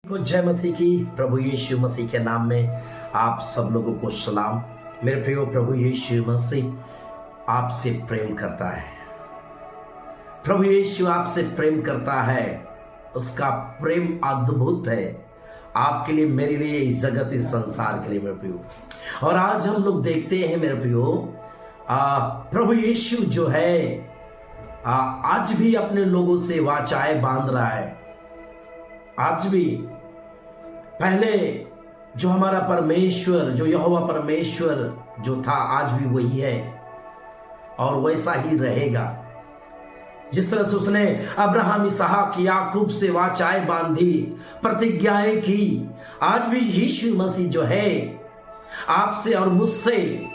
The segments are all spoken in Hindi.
तो जय मसीह की। प्रभु यीशु मसीह के नाम में आप सब लोगों को सलाम। मेरे प्रियो, प्रभु यीशु मसीह आपसे प्रेम करता है। प्रभु यीशु आपसे प्रेम करता है। उसका प्रेम अद्भुत है आपके लिए, मेरे लिए, इस जगत, इस संसार के लिए मेरे प्रियो। और आज हम लोग देखते हैं मेरे प्रियो, प्रभु यीशु जो है आज भी अपने लोगों से वाचाएं बांध रहा है। आज भी पहले जो हमारा परमेश्वर, जो यहोवा परमेश्वर जो था, आज भी वही है और वैसा ही रहेगा। जिस तरह से उसने अब्राहम, इसहाक, याकूब से वाचाएं बांधी, प्रतिज्ञाएं की, आज भी यीशु मसीह जो है आपसे और मुझसे,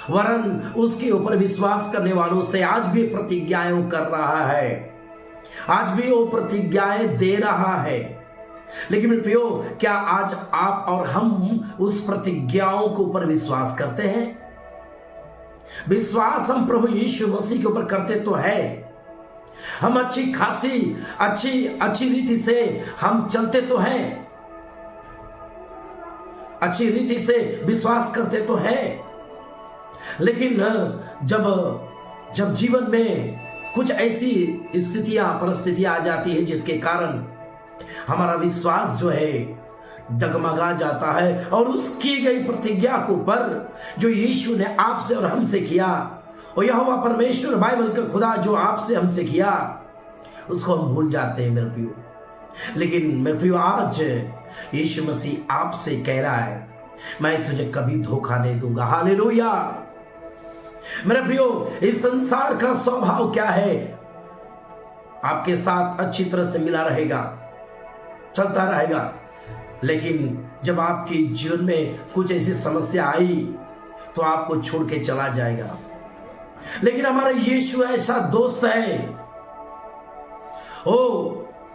वरन उसके ऊपर विश्वास करने वालों से आज भी प्रतिज्ञाएं कर रहा है। आज भी वो प्रतिज्ञाएं दे रहा है। लेकिन मेरे प्रियो, क्या आज आप और हम उस प्रतिज्ञाओं के ऊपर विश्वास करते हैं? विश्वास हम प्रभु यीशु मसीह के ऊपर करते तो है। हम अच्छी खासी अच्छी रीति से हम चलते तो हैं, अच्छी रीति से विश्वास करते तो हैं। लेकिन जब जीवन में कुछ ऐसी स्थितियां, परिस्थितियां आ जाती है जिसके कारण हमारा विश्वास जो है डगमगा जाता है, और उस की गई प्रतिज्ञा के ऊपर जो यीशु ने आपसे और हमसे किया, और यहोवा परमेश्वर, बाइबल का खुदा जो आपसे हमसे किया, उसको हम भूल जाते हैं मेरे प्रियो। लेकिन मेरे प्रियो, आज यीशु मसीह आपसे कह रहा है, मैं तुझे कभी धोखा नहीं दूंगा। हालेलुया। मेरे प्रियो, इस संसार का स्वभाव क्या है? आपके साथ अच्छी तरह से मिला रहेगा, चलता रहेगा, लेकिन जब आपके जीवन में कुछ ऐसी समस्या आई तो आपको छोड़ के चला जाएगा। लेकिन हमारा यीशु ऐसा दोस्त है,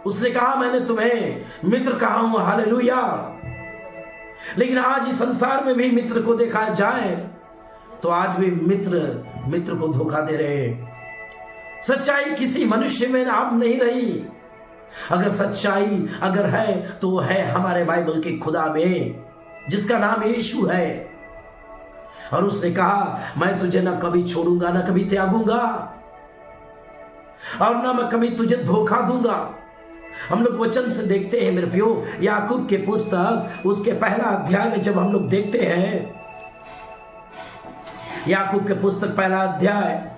उसने कहा, मैंने तुम्हें मित्र कहा हूं। हालेलुया। लेकिन आज इस संसार में भी मित्र को देखा जाए तो आज भी मित्र को धोखा दे रहे हैं। सच्चाई किसी मनुष्य में अब नहीं रही। अगर सच्चाई अगर है तो है हमारे बाइबल के खुदा में, जिसका नाम यीशु है। और उसने कहा, मैं तुझे ना कभी छोड़ूंगा, ना कभी त्यागूंगा, और ना मैं कभी तुझे धोखा दूंगा। हम लोग वचन से देखते हैं मेरे प्रियो, याकूब के पुस्तक उसके पहला अध्याय में जब हम लोग देखते हैं, याकूब के पुस्तक पहला अध्याय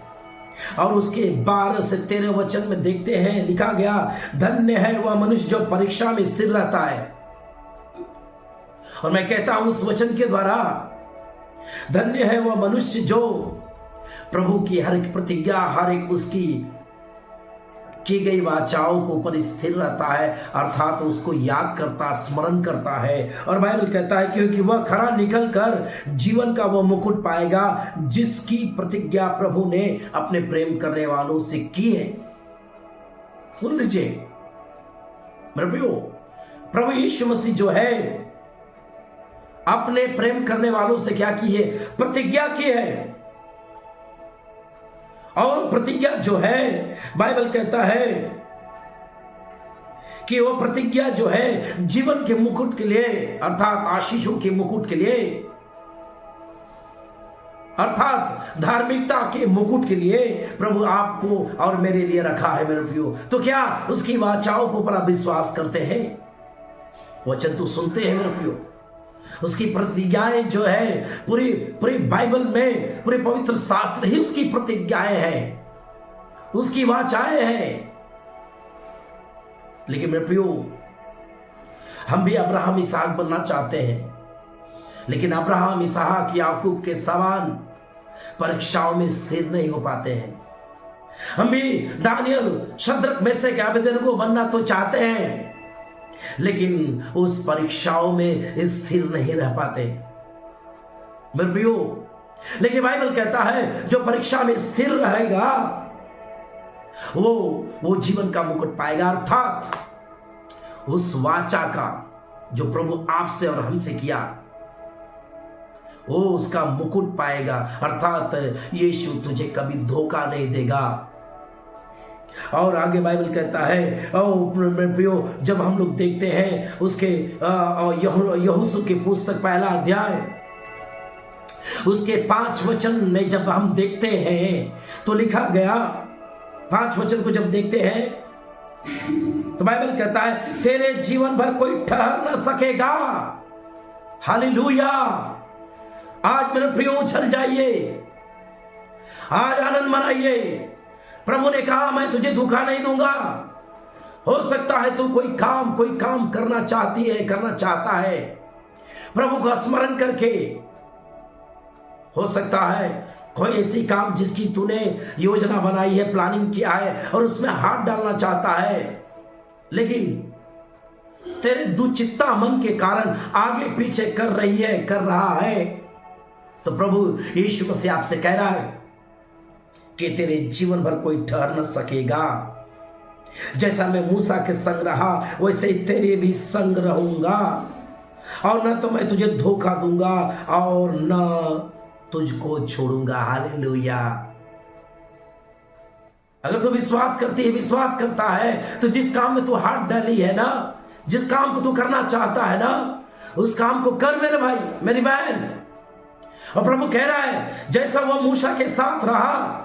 और उसके 12 से 13 वचन में देखते हैं, लिखा गया, धन्य है वह मनुष्य जो परीक्षा में स्थिर रहता है। और मैं कहता हूं उस वचन के द्वारा, धन्य है वह मनुष्य जो प्रभु की हर एक प्रतिज्ञा, हर एक उसकी की गई वाचाओं के ऊपर स्थिर रहता है, अर्थात उसको याद करता, स्मरण करता है। और बाइबल कहता है क्योंकि वह खरा निकल कर जीवन का वह मुकुट पाएगा जिसकी प्रतिज्ञा प्रभु ने अपने प्रेम करने वालों से की है। सुन लीजिए मेरे प्रियो, प्रभु यीशु मसीह जो है अपने प्रेम करने वालों से क्या की है? प्रतिज्ञा की है। और प्रतिज्ञा जो है, बाइबल कहता है कि वो प्रतिज्ञा जो है जीवन के मुकुट के लिए, अर्थात आशीषों के मुकुट के लिए, अर्थात धार्मिकता के मुकुट के लिए प्रभु आपको और मेरे लिए रखा है मेरे प्रियो। तो क्या उसकी वाचाओं को पर आप विश्वास करते हैं? वचन तो सुनते हैं मेरे प्रियो। उसकी प्रतिज्ञाएं जो है पूरी बाइबल में, पूरे पवित्र शास्त्र ही उसकी प्रतिज्ञाएं हैं, उसकी वाचाएं हैं। लेकिन मेरे प्रियो, हम भी अब्राहम, इसहाक बनना चाहते हैं, लेकिन अब्राहम, इसहाक, याकूब के समान परीक्षाओं में स्थिर नहीं हो पाते हैं। हम भी दानियल, शद्रक, मेशक, अबेदनगो बनना तो चाहते हैं, लेकिन उस परीक्षाओं में स्थिर नहीं रह पाते मेरे प्रियो। लेकिन बाइबल कहता है जो परीक्षा में स्थिर रहेगा वो जीवन का मुकुट पाएगा, अर्थात उस वाचा का जो प्रभु आपसे और हमसे किया, वो उसका मुकुट पाएगा। अर्थात यीशु तुझे कभी धोखा नहीं देगा। और आगे बाइबल कहता है, प्रियो, जब हम लोग देखते हैं उसके यहोशू की पुस्तक पहला अध्याय उसके 5 वचन में जब हम देखते हैं तो लिखा गया, 5 वचन को जब देखते हैं तो बाइबल कहता है, तेरे जीवन भर कोई ठहर न सकेगा। हालेलुया। आज मेरे प्रियो उछल जाइए, आज आनंद मनाइए। प्रभु ने कहा, मैं तुझे धोखा नहीं दूंगा। हो सकता है तू कोई काम करना चाहता है प्रभु का स्मरण करके। हो सकता है कोई ऐसी काम जिसकी तूने योजना बनाई है, प्लानिंग किया है और उसमें हाथ डालना चाहता है, लेकिन तेरे दुचित्ता मन के कारण आगे पीछे कर रहा है। तो प्रभु यीशु मसीह आपसे कह रहा है कि तेरे जीवन भर कोई ठहर न सकेगा। जैसा मैं मूसा के संग रहा वैसे ही तेरे भी संग रहूंगा, और न तो मैं तुझे धोखा दूंगा और न तुझको छोड़ूंगा। हालेलुया। अगर तू विश्वास करता है तो जिस काम में तू हाथ डाली है ना, जिस काम को तू करना चाहता है ना, उस काम को कर मेरे भाई, मेरी बहन। और प्रभु कह रहा है, जैसा वह मूसा के साथ रहा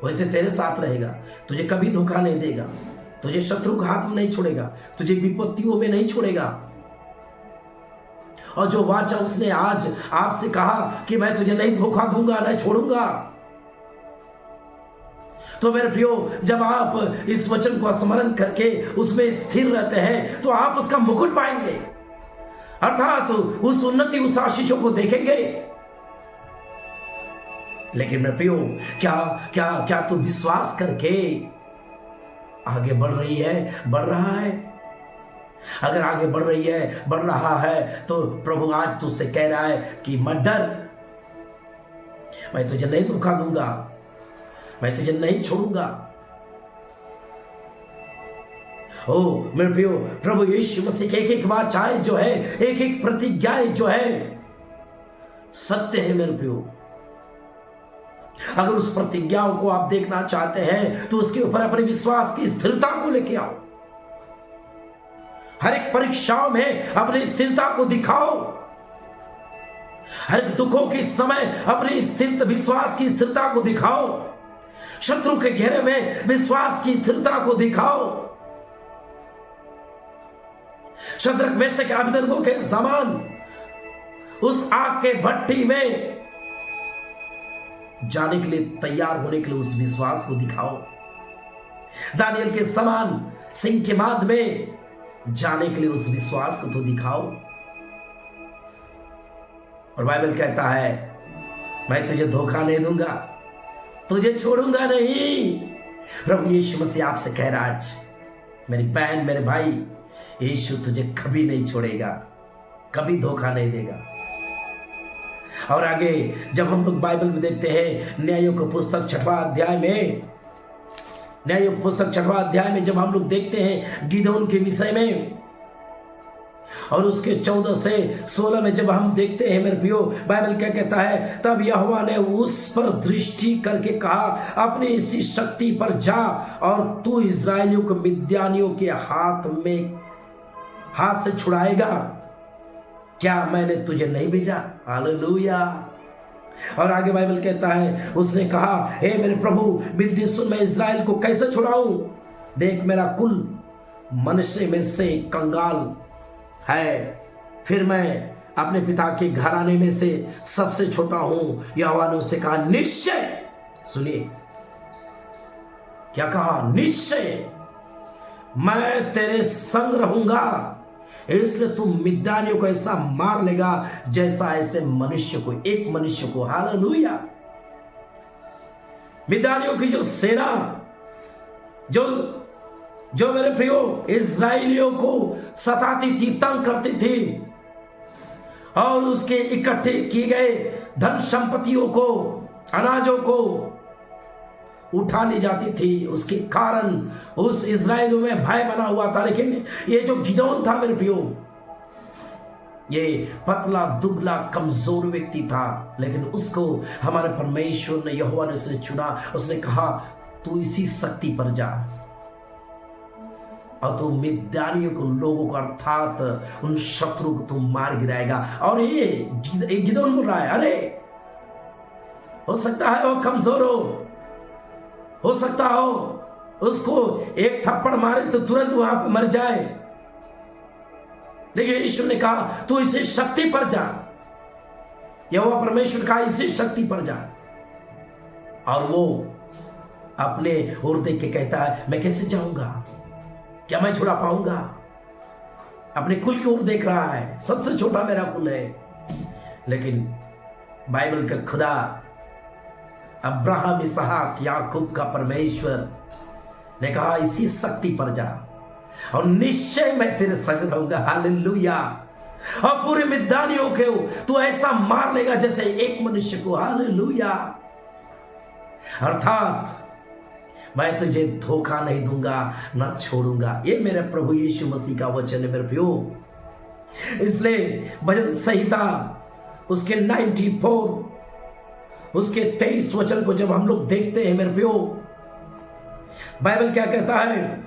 वैसे तेरे साथ रहेगा। तुझे कभी धोखा नहीं देगा, तुझे शत्रु का हाथ में नहीं छोड़ेगा, तुझे विपत्तियों में नहीं छोड़ेगा। और जो वाचा उसने आज आपसे कहा कि मैं तुझे नहीं धोखा दूंगा, नहीं छोड़ूंगा, तो मेरे प्रियो, जब आप इस वचन को स्मरण करके उसमें स्थिर रहते हैं तो आप उसका मुकुट पाएंगे, अर्थात उस उन्नति, उस आशीषों को देखेंगे। लेकिन मेरे प्रियो, क्या तू विश्वास करके आगे बढ़ रहा है? अगर आगे बढ़ रहा है तो प्रभु आज तुझसे कह रहा है कि मत डर, मैं तुझे नहीं धोखा दूंगा, मैं तुझे नहीं छोड़ूंगा। ओ मेरे प्रियो, प्रभु यीशु मसीह की एक वाचाएं जो है, एक प्रतिज्ञाएं जो है, सत्य है मेरे प्रियो। अगर उस प्रतिज्ञाओं को आप देखना चाहते हैं तो उसके ऊपर अपने विश्वास की स्थिरता को लेके आओ। हर एक परीक्षाओं में अपनी स्थिरता को दिखाओ। हर एक दुखों के समय अपनी विश्वास की स्थिरता को दिखाओ। शत्रु के घेरे में विश्वास की स्थिरता को दिखाओ। शद्रक, मेशक, अबेदनगो के समान उस आग के भट्टी में जाने के लिए तैयार होने के लिए उस विश्वास को दिखाओ। दानियल के समान सिंह के माद में जाने के लिए उस विश्वास को तो दिखाओ। और बाइबल कहता है, मैं तुझे धोखा नहीं दूंगा, तुझे छोड़ूंगा नहीं। प्रभु यीशु मसीह आपसे कह रहा, आज मेरी बहन, मेरे भाई, यीशु तुझे कभी नहीं छोड़ेगा, कभी धोखा नहीं देगा। और आगे जब हम लोग बाइबल में देखते हैं, न्यायों की पुस्तक 6वां अध्याय में जब हम लोग देखते हैं गिदोन के विषय में, और उसके 14 से 16 में जब हम देखते हैं मेरे प्रियो, बाइबल क्या कहता है, तब यहोवा ने उस पर दृष्टि करके कहा, अपनी इसी शक्ति पर जा और तू इस्राएलियों को मिद्यानियों के हाथ से छुड़ाएगा। क्या मैंने तुझे नहीं भेजा? हालेलुया। और आगे बाइबल कहता है, उसने कहा, हे मेरे प्रभु, विनती सुन, मैं इस्राएल को कैसे छुड़ाऊं? देख, मेरा कुल मनुष्य में से कंगाल है, फिर मैं अपने पिता के घराने में से सबसे छोटा हूं। यहोवा ने उससे कहा, निश्चय, सुनिए क्या कहा, निश्चय मैं तेरे संग रहूंगा, इसलिए तू मिद्यानियों को ऐसा मार लेगा जैसा ऐसे एक मनुष्य को। हालेलुया। मिद्यानियों की जो सेना, जो मेरे प्रियो इस्राएलियों को सताती थी, तंग करती थी, और उसके इकट्ठे किए गए धन संपत्तियों को, अनाजों को उठा ली जाती थी, उसके कारण उस इस्राएलियों में भय बना हुआ था। लेकिन ये जो गिदोन था मेरे प्रियो, ये पतला, दुबला, कमजोर व्यक्ति था, लेकिन उसको हमारे परमेश्वर ने, यहोवा ने उसे चुना। उसने कहा, तू इसी शक्ति पर जा और तू मिद्यानियों को, लोगों को, अर्थात उन शत्रु को तू मार गिराएगा। और ये गिदोन बोल रहा है, अरे हो सकता है वो कमजोर हो सकता हो उसको एक थप्पड़ मारे तो तुरंत वहां पर मर जाए, लेकिन यीशु ने कहा तू इसी शक्ति पर जा। यहोवा परमेश्वर का इसी शक्ति पर जा। और वो अपने ओर देख के कहता है, मैं कैसे जाऊंगा, क्या मैं छुड़ा पाऊंगा? अपने कुल की ओर देख रहा है, सबसे छोटा मेरा कुल है। लेकिन बाइबल का खुदा, अब्राहम, इसहाक, याकूब का परमेश्वर ने कहा इसी शक्ति पर जा और निश्चय मैं तेरे संग रहूंगा। हालेलुया। और पूरे मिद्यानियों के तू ऐसा मार लेगा जैसे एक मनुष्य को। हालेलुया। अर्थात मैं तुझे धोखा नहीं दूंगा, ना छोड़ूंगा। ये मेरे प्रभु यीशु मसीह का वचन है मेरे प्रियो। इसलिए भजन संहिता उसके 94 उसके 23 वचन को जब हम लोग देखते हैं मेरे प्रियो, बाइबल क्या कहता है?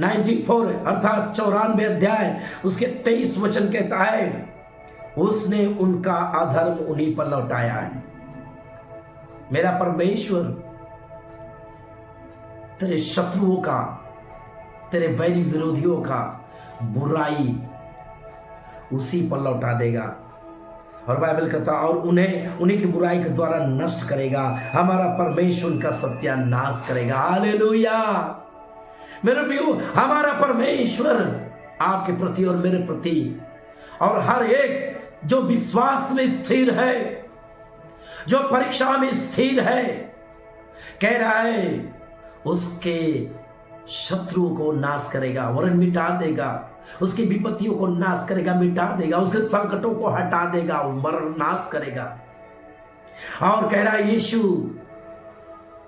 94 अर्थात 94 अध्याय उसके 23 वचन कहता है, उसने उनका अधर्म उन्हीं पर लौटाया है। मेरा परमेश्वर तेरे शत्रुओं का, तेरे वैरी विरोधियों का बुराई उसी पर लौटा देगा। और बाइबल कहता और उन्हीं की बुराई के द्वारा नष्ट करेगा। हमारा परमेश्वर उनका सत्यानाश करेगा। हालेलुया। मेरे प्रियो, हमारा परमेश्वर आपके प्रति और मेरे प्रति और हर एक जो विश्वास में स्थिर है, जो परीक्षा में स्थिर है, कह रहा है उसके शत्रुओं को नाश करेगा, वरन मिटा देगा, उसकी विपत्तियों को नाश करेगा, मिटा देगा, उसके संकटों को हटा देगा, मरण नाश करेगा। और कह रहा है यीशु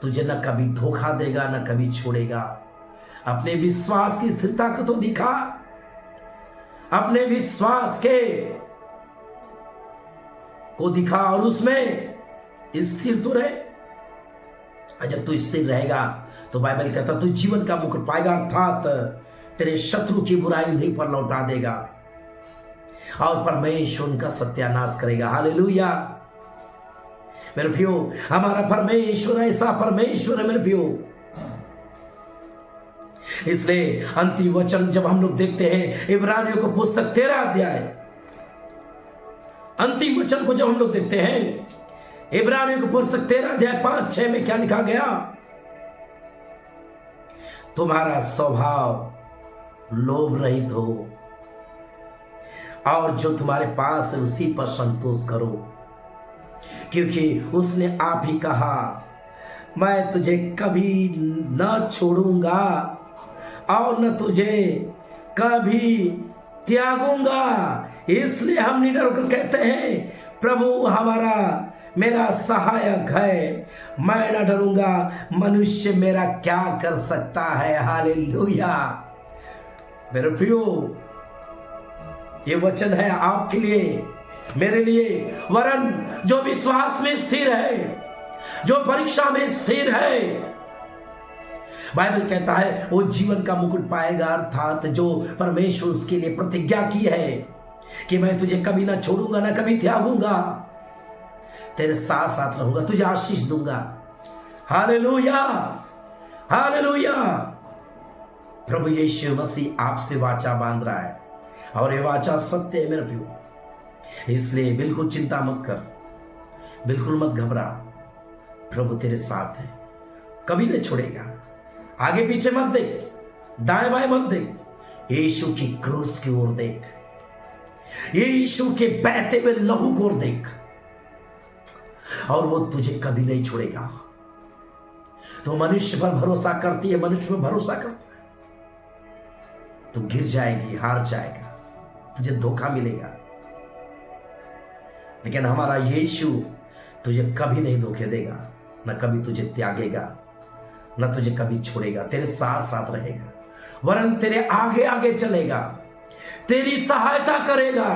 तुझे न कभी धोखा देगा, न कभी छोड़ेगा। अपने विश्वास की स्थिरता को तो दिखा, अपने विश्वास को दिखा और उसमें स्थिर तो रहे। और जब तू स्थिर रहेगा तो बाइबल कहता तू जीवन का मुकुट पाएगा, अर्थात तेरे शत्रु की बुराई उन्हीं पर लौटा देगा और परमेश्वर उनका सत्यानाश करेगा। हालेलुया। मेरे प्रियो, हमारा परमेश्वर ऐसा परमेश्वर है मेरे प्रियो। इसलिए अंतिम वचन जब हम लोग देखते हैं इब्रानियों को पुस्तक 13 अध्याय, अंतिम वचन को जब हम लोग देखते हैं इब्रानियों की पुस्तक 13 अध्याय 5-6 में क्या लिखा गया? तुम्हारा स्वभाव लोभ रहित हो और जो तुम्हारे पास है उसी पर संतोष करो, क्योंकि उसने आप ही कहा मैं तुझे कभी न छोड़ूंगा और न तुझे कभी त्यागूंगा। इसलिए हम निडर होकर कहते हैं प्रभु हमारा मेरा सहायक है, मैं न डरूंगा, मनुष्य मेरा क्या कर सकता है। हालेलुया। मेरे प्रियो, ये वचन है आपके लिए, मेरे लिए, वरन जो विश्वास में स्थिर है, जो परीक्षा में स्थिर है, बाइबल कहता है वो जीवन का मुकुट पाएगा, अर्थात जो परमेश्वर उसके लिए प्रतिज्ञा की है कि मैं तुझे कभी ना छोड़ूंगा, ना कभी त्यागूंगा, तेरे साथ साथ रहूंगा, तुझे आशीष दूंगा। हालेलुया। हालेलुया। प्रभु यीशु मसीह आपसे वाचा बांध रहा है और ये वाचा सत्य है मेरे प्रियो। इसलिए बिल्कुल चिंता मत कर, बिल्कुल मत घबरा, प्रभु तेरे साथ है, कभी नहीं छोड़ेगा। आगे पीछे मत देख, दाएं बाएं मत देख, यीशु की क्रूस की ओर देख, यीशु के बहते हुए लहू को ओर देख, और वो तुझे कभी नहीं छोड़ेगा। तो मनुष्य पर भरोसा करती है, मनुष्य पर भरोसा करता है तो गिर जाएगी, हार जाएगा, तुझे धोखा मिलेगा। लेकिन हमारा यीशु तुझे कभी नहीं धोखे देगा, न कभी तुझे त्यागेगा, न तुझे कभी छोड़ेगा, तेरे साथ साथ रहेगा, वरन तेरे आगे आगे चलेगा, तेरी सहायता करेगा।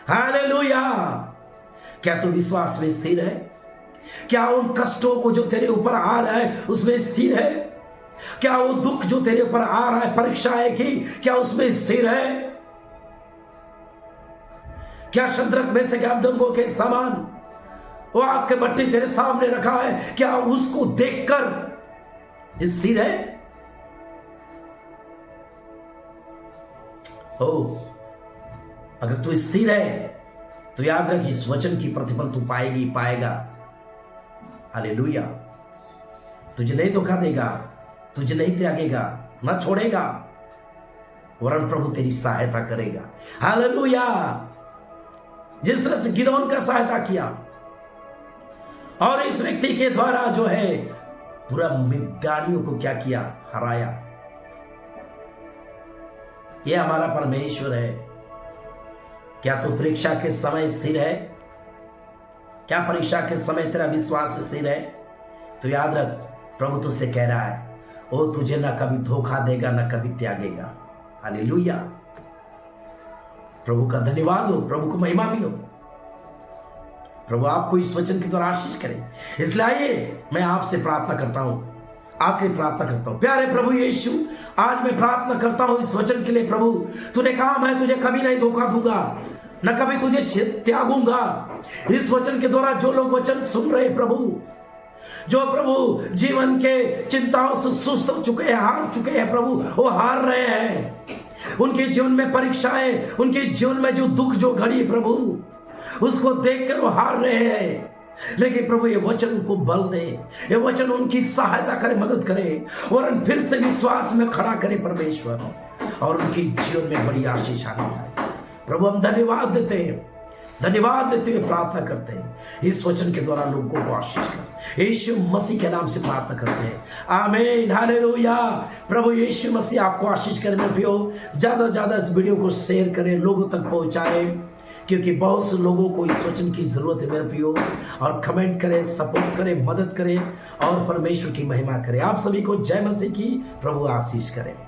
हालेलुया। क्या तू विश्वास में स्थिर है? क्या उन कष्टों को जो तेरे ऊपर आ रहा है उसमें स्थिर है? क्या वो दुख जो तेरे ऊपर आ रहा है, परीक्षाएं की, क्या उसमें स्थिर है? क्या शद्रक में से अबेदनगो के समान वो आग के भट्टी तेरे सामने रखा है, क्या उसको देखकर स्थिर है? ओ, अगर तू स्थिर है तो याद रख, इस वचन की प्रतिफल तू पाएगा। हालेलुया। तुझे नहीं धोखा देगा, तुझे नहीं त्यागेगा, ना छोड़ेगा, वरन प्रभु तेरी सहायता करेगा। हालेलुया। जिस तरह से गिदोन का सहायता किया और इस व्यक्ति के द्वारा जो है पूरा मिद्यानियों को क्या किया, हराया। यह हमारा परमेश्वर है। क्या तू परीक्षा के समय स्थिर है? क्या परीक्षा के समय तेरा विश्वास स्थिर है? तो याद रख, प्रभु तुझसे कह रहा है, वो तुझे ना कभी धोखा देगा, ना कभी त्यागेगा। हालेलुया। प्रभु का धन्यवाद हो, प्रभु को महिमा मिलो। प्रभु आपको इस वचन के द्वारा आशीष करे। इसलिए आइए मैं आपसे प्रार्थना करता हूं, आखिरी प्रार्थना करता हूं। प्यारे प्रभु यीशु, आज मैं प्रार्थना करता हूं इस वचन के लिए। प्रभु तूने कहा मैं तुझे कभी नहीं धोखा दूंगा, न कभी तुझे त्यागूंगा। इस वचन के द्वारा जो लोग वचन सुन रहे प्रभु, जो प्रभु जीवन के चिंताओं से सुस्त हो चुके हैं, हार चुके हैं प्रभु, वो हार रहे हैं। उनके जीवन में परीक्षाएं, उनके जीवन में जो दुख जो घड़ी प्रभु, उसको देखकर वो हार रहे हैं। लेकिन प्रभु ये वचन उनको बल दे, ये वचन उनकी सहायता करे, मदद करे और फिर से विश्वास में खड़ा करे परमेश्वर, और उनके जीवन में बड़ी आशीष आने पाए। प्रभु हम धन्यवाद देते हैं, धन्यवाद देते हुए प्रार्थना करते हैं, इस वचन के द्वारा लोगों को आशीष कर, यीशु मसीह के नाम से प्रार्थना करते हैं, आमीन, हालेलुया। प्रभु यीशु मसीह आपको आशीष करे। मेरे प्रियो, ज्यादा से ज्यादा इस वीडियो को शेयर करें, लोगों तक पहुंचाएं, क्योंकि बहुत से लोगों को इस वचन की जरूरत है मेरे प्रियो। और कमेंट करें, सपोर्ट करें, मदद करें और परमेश्वर की महिमा करें। आप सभी को जय मसीह की। प्रभु आशीष करें।